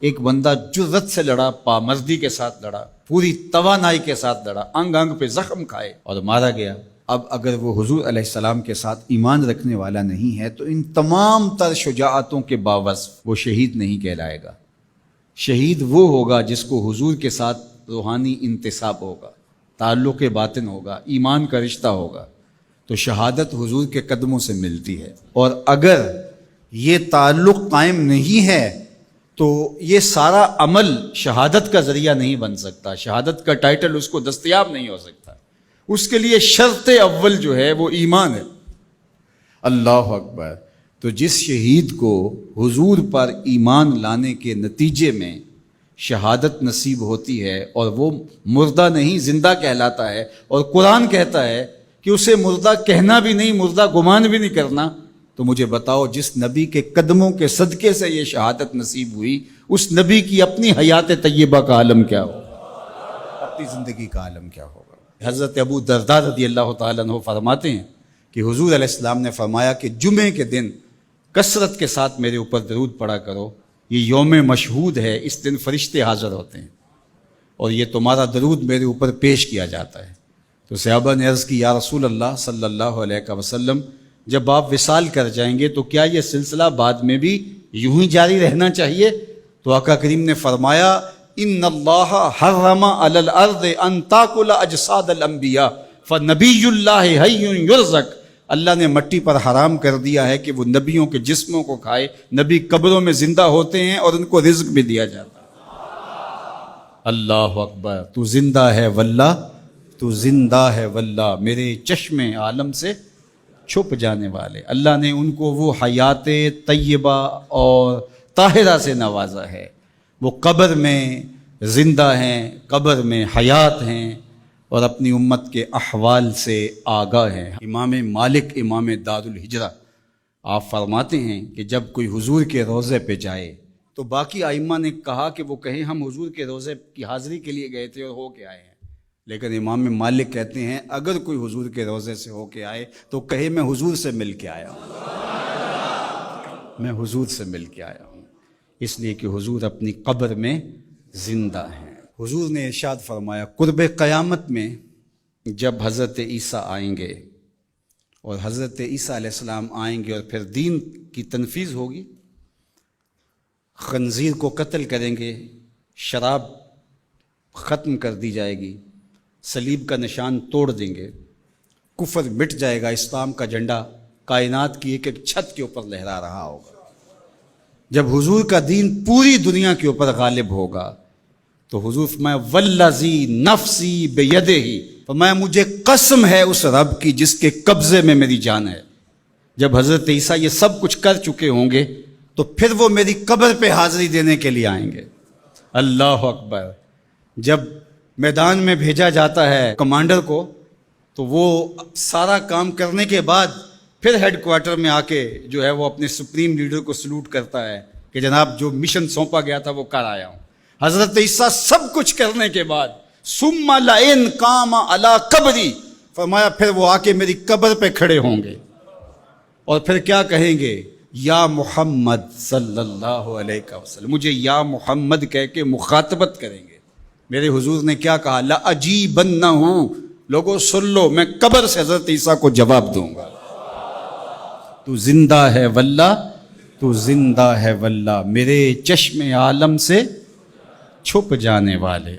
ایک بندہ جرت سے لڑا، پامردی کے ساتھ لڑا، پوری توانائی کے ساتھ لڑا، انگ انگ پہ زخم کھائے اور مارا گیا۔ اب اگر وہ حضور علیہ السلام کے ساتھ ایمان رکھنے والا نہیں ہے تو ان تمام تر شجاعتوں کے باوصف وہ شہید نہیں کہلائے گا۔ شہید وہ ہوگا جس کو حضور کے ساتھ روحانی انتساب ہوگا، تعلق باطن ہوگا، ایمان کا رشتہ ہوگا، تو شہادت حضور کے قدموں سے ملتی ہے۔ اور اگر یہ تعلق قائم نہیں ہے تو یہ سارا عمل شہادت کا ذریعہ نہیں بن سکتا، شہادت کا ٹائٹل اس کو دستیاب نہیں ہو سکتا۔ اس کے لیے شرط اول جو ہے وہ ایمان ہے۔ اللہ اکبر۔ تو جس شہید کو حضور پر ایمان لانے کے نتیجے میں شہادت نصیب ہوتی ہے اور وہ مردہ نہیں زندہ کہلاتا ہے، اور قرآن کہتا ہے کہ اسے مردہ کہنا بھی نہیں، مردہ گمان بھی نہیں کرنا، تو مجھے بتاؤ جس نبی کے قدموں کے صدقے سے یہ شہادت نصیب ہوئی، اس نبی کی اپنی حیات طیبہ کا عالم کیا ہوگا، اپنی زندگی کا عالم کیا ہوگا۔ حضرت ابو درداء رضی اللہ تعالیٰ عنہ فرماتے ہیں کہ حضور علیہ السلام نے فرمایا کہ جمعے کے دن کثرت کے ساتھ میرے اوپر درود پڑھا کرو، یہ یوم مشہود ہے، اس دن فرشتے حاضر ہوتے ہیں اور یہ تمہارا درود میرے اوپر پیش کیا جاتا ہے۔ تو صحابہ نے عرض کی یا رسول اللہ صلی اللہ علیہ وسلم، جب آپ وصال کر جائیں گے تو کیا یہ سلسلہ بعد میں بھی یوں ہی جاری رہنا چاہیے؟ تو آقا کریم نے فرمایا ان اللہ حرم علی الارض ان تاکل اجساد الانبیاء فنبی اللہ حی یرزق، اللہ نے مٹی پر حرام کر دیا ہے کہ وہ نبیوں کے جسموں کو کھائے، نبی قبروں میں زندہ ہوتے ہیں اور ان کو رزق بھی دیا جاتا ہے۔ اللہ اکبر۔ تو زندہ ہے واللہ، تو زندہ ہے واللہ، میرے چشم عالم سے چھپ جانے والے۔ اللہ نے ان کو وہ حیات طیبہ اور طاہرہ سے نوازا ہے، وہ قبر میں زندہ ہیں، قبر میں حیات ہیں اور اپنی امت کے احوال سے آگاہ ہیں۔ امام مالک امام دار الہجرہ آپ فرماتے ہیں کہ جب کوئی حضور کے روضے پہ جائے تو باقی ائمہ نے کہا کہ وہ کہیں ہم حضور کے روضے کی حاضری کے لیے گئے تھے اور ہو کے آئے ہیں، لیکن امام مالک کہتے ہیں اگر کوئی حضور کے روضے سے ہو کے آئے تو کہے میں حضور سے مل کے آیا ہوں، میں حضور سے مل کے آیا ہوں، اس لیے کہ حضور اپنی قبر میں زندہ ہیں۔ حضور نے ارشاد فرمایا قرب قیامت میں جب حضرت عیسیٰ آئیں گے اور حضرت عیسیٰ علیہ السلام آئیں گے اور پھر دین کی تنفیذ ہوگی، خنزیر کو قتل کریں گے، شراب ختم کر دی جائے گی، صلیب کا نشان توڑ دیں گے، کفر مٹ جائے گا، اسلام کا جھنڈا کائنات کی ایک ایک چھت کے اوپر لہرا رہا ہوگا۔ جب حضور کا دین پوری دنیا کے اوپر غالب ہوگا تو حضور فرمایا والذی نفسی بیدہ، فرمایا مجھے قسم ہے اس رب کی جس کے قبضے میں میری جان ہے۔ جب حضرت عیسیٰ یہ سب کچھ کر چکے ہوں گے تو پھر وہ میری قبر پہ حاضری دینے کے لیے آئیں گے۔ اللہ اکبر۔ جب میدان میں بھیجا جاتا ہے کمانڈر کو تو وہ سارا کام کرنے کے بعد پھر ہیڈ کوارٹر میں آ کے جو ہے وہ اپنے سپریم لیڈر کو سلوٹ کرتا ہے کہ جناب جو مشن سونپا گیا تھا وہ کر آیا ہوں۔ حضرت عیسیٰ سب کچھ کرنے کے بعد ثم لئن قام علی قبری، فرمایا پھر وہ آ کے میری قبر پہ کھڑے ہوں گے اور پھر کیا کہیں گے یا محمد صلی اللہ علیہ وسلم، مجھے یا محمد کہہ کے مخاطبت کریں گے۔ میرے حضور نے کیا کہا لَأَجِیبَنَّهُ، لوگوں سن لو میں قبر سے حضرت عیسیٰ کو جواب دوں گا۔ تو زندہ ہے واللہ، تو زندہ ہے واللہ، میرے چشم عالم سے چھپ جانے والے۔